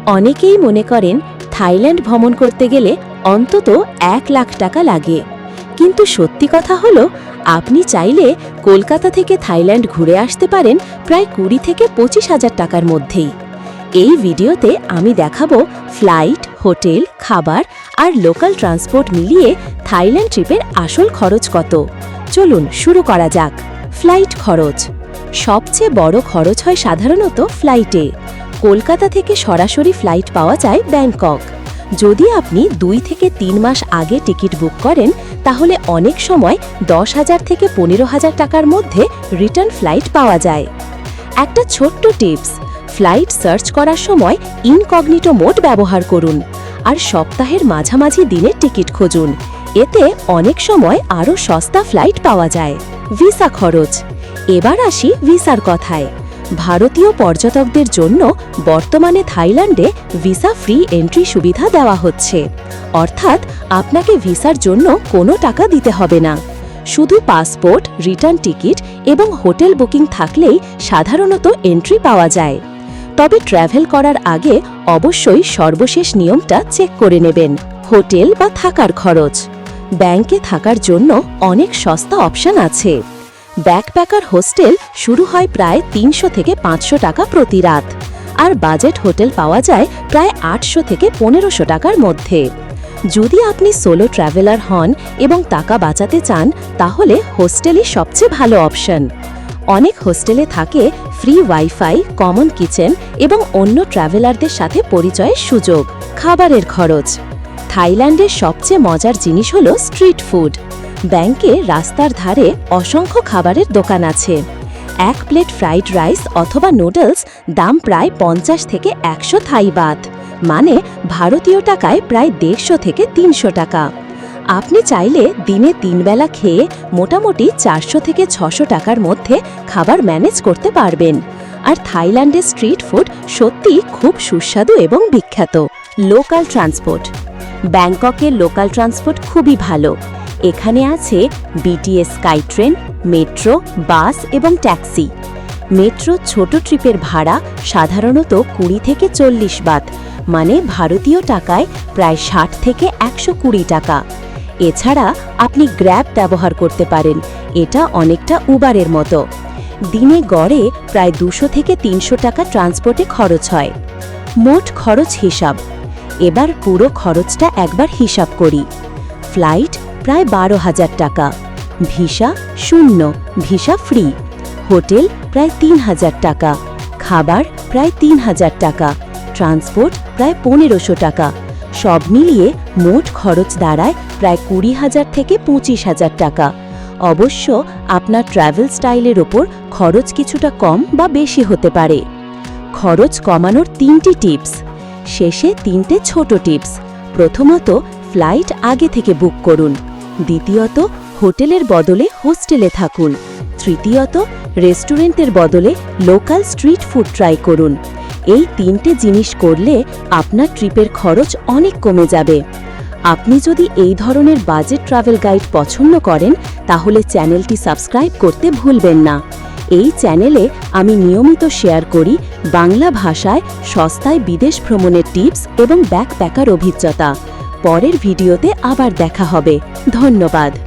অনেকেই মনে করেন থাইল্যান্ড ভ্রমণ করতে গেলে অন্তত 1 লাখ টাকা লাগে, কিন্তু সত্যি কথা হলো আপনি চাইলে কলকাতা থেকে থাইল্যান্ড ঘুরে আসতে পারেন প্রায় 20 থেকে 25,000 টাকার মধ্যেই। এই ভিডিওতে আমি দেখাবো ফ্লাইট, হোটেল, খাবার আর লোকাল ট্রান্সপোর্ট মিলিয়ে থাইল্যান্ড ট্রিপের আসল খরচ কত। চলুন শুরু করা যাক। ফ্লাইট খরচ। সবচেয়ে বড় খরচ হয় সাধারণত ফ্লাইটে। কলকাতা থেকে সরাসরি ফ্লাইট পাওয়া যায় ব্যাংকক। যদি আপনি 2 থেকে 3 মাস আগে টিকিট বুক করেন তাহলে অনেক সময় 10,000 থেকে 15,000 টাকার মধ্যে রিটার্ন ফ্লাইট পাওয়া যায়। একটা ছোট্ট টিপস, ফ্লাইট সার্চ করার সময় ইনকগনিটো মোড ব্যবহার করুন আর সপ্তাহের মাঝামাঝি দিনে টিকিট খুঁজুন। এতে অনেক সময় আরও সস্তা ফ্লাইট পাওয়া যায়। ভিসা খরচ। এবার আসি ভিসার কথায়। ভারতীয় পর্যটকদের জন্য বর্তমানে থাইল্যান্ডে ভিসা ফ্রি এন্ট্রি সুবিধা দেওয়া হচ্ছে, অর্থাৎ আপনাকে ভিসার জন্য কোনো টাকা দিতে হবে না। শুধু পাসপোর্ট, রিটার্ন টিকিট এবং হোটেল বুকিং থাকলেই সাধারণত এন্ট্রি পাওয়া যায়। তবে ট্র্যাভেল করার আগে অবশ্যই সর্বশেষ নিয়মটা চেক করে নেবেন। হোটেল বা থাকার খরচ। ব্যাংকে থাকার জন্য অনেক সস্তা অপশন আছে। ব্যাকপ্যাকার হোস্টেল শুরু হয় প্রায় 300 থেকে 500 টাকা প্রতি রাত, আর বাজেট হোটেল পাওয়া যায় প্রায় 800 থেকে 1500 টাকার মধ্যে। যদি আপনি সোলো ট্রাভেলার হন এবং টাকা বাঁচাতে চান তাহলে হোস্টেলই সবচেয়ে ভালো অপশন। অনেক হোস্টেলে থাকে ফ্রি ওয়াইফাই, কমন কিচেন এবং অন্য ট্রাভেলারদের সাথে পরিচয়ের সুযোগ। খাবারের খরচ। থাইল্যান্ডের সবচেয়ে মজার জিনিস হলো স্ট্রিট ফুড। ব্যাংকে রাস্তার ধারে অসংখ্য খাবারের দোকান আছে। 1 প্লেট ফ্রাইড রাইস অথবা নুডলস দাম প্রায় 50 থেকে 100 থাই বাত, মানে ভারতীয় টাকায় প্রায় 150 থেকে 300 টাকা। আপনি চাইলে দিনে 3 বেলা খেয়ে মোটামুটি 400 থেকে 600 টাকার মধ্যে খাবার ম্যানেজ করতে পারবেন। আর থাইল্যান্ডের স্ট্রিট ফুড সত্যিই খুব সুস্বাদু এবং বিখ্যাত। Local transport. ব্যাংককের লোকাল ট্রান্সপোর্ট খুবই ভালো। এখানে আছে BTS sky train, metro, bus এবং ট্যাক্সি। মেট্রো ছোট ট্রিপের ভাড়া সাধারণত 20 থেকে 40 বাত, মানে ভারতীয় টাকায় প্রায় 60 থেকে 120 টাকা। এছাড়া আপনি গ্র্যাব ব্যবহার করতে পারেন, এটা অনেকটা উবারের মতো। দিনে গড়ে প্রায় 200 থেকে 300 টাকা ট্রান্সপোর্টে খরচ হয়। মোট খরচ হিসাব। এবার পুরো খরচটা একবার হিসাব করি। ফ্লাইট প্রায় 12,000 টাকা, ভিসা 0, ভিসা ফ্রি। হোটেল প্রায় 3,000 টাকা, খাবার প্রায় 3,000 টাকা, ট্রান্সপোর্ট প্রায় 1500 টাকা। সব মিলিয়ে মোট খরচ দাঁড়ায় প্রায় 20,000 থেকে 25,000 টাকা। অবশ্য আপনার ট্রাভেল স্টাইলের ওপর খরচ কিছুটা কম বা বেশি হতে পারে। খরচ কমানোর 3টি টিপস। শেষে 3টে ছোট টিপস। প্রথমত, ফ্লাইট আগে থেকে বুক করুন। দ্বিতীয়ত, হোটেলের বদলে হোস্টেলে থাকুন। তৃতীয়ত, রেস্টুরেন্টের বদলে লোকাল স্ট্রিট ফুড ট্রাই করুন। এই 3টে জিনিস করলে আপনার ট্রিপের খরচ অনেক কমে যাবে। আপনি যদি এই ধরনের বাজেট ট্রাভেল গাইড পছন্দ করেন তাহলে চ্যানেলটি সাবস্ক্রাইব করতে ভুলবেন না। এই চ্যানেলে আমি নিয়মিত শেয়ার করি বাংলা ভাষায় সস্তায় বিদেশ ভ্রমণের টিপস এবং ব্যাকপ্যাকার অভিজ্ঞতা। পরের ভিডিওতে আবার দেখা হবে। ধন্যবাদ।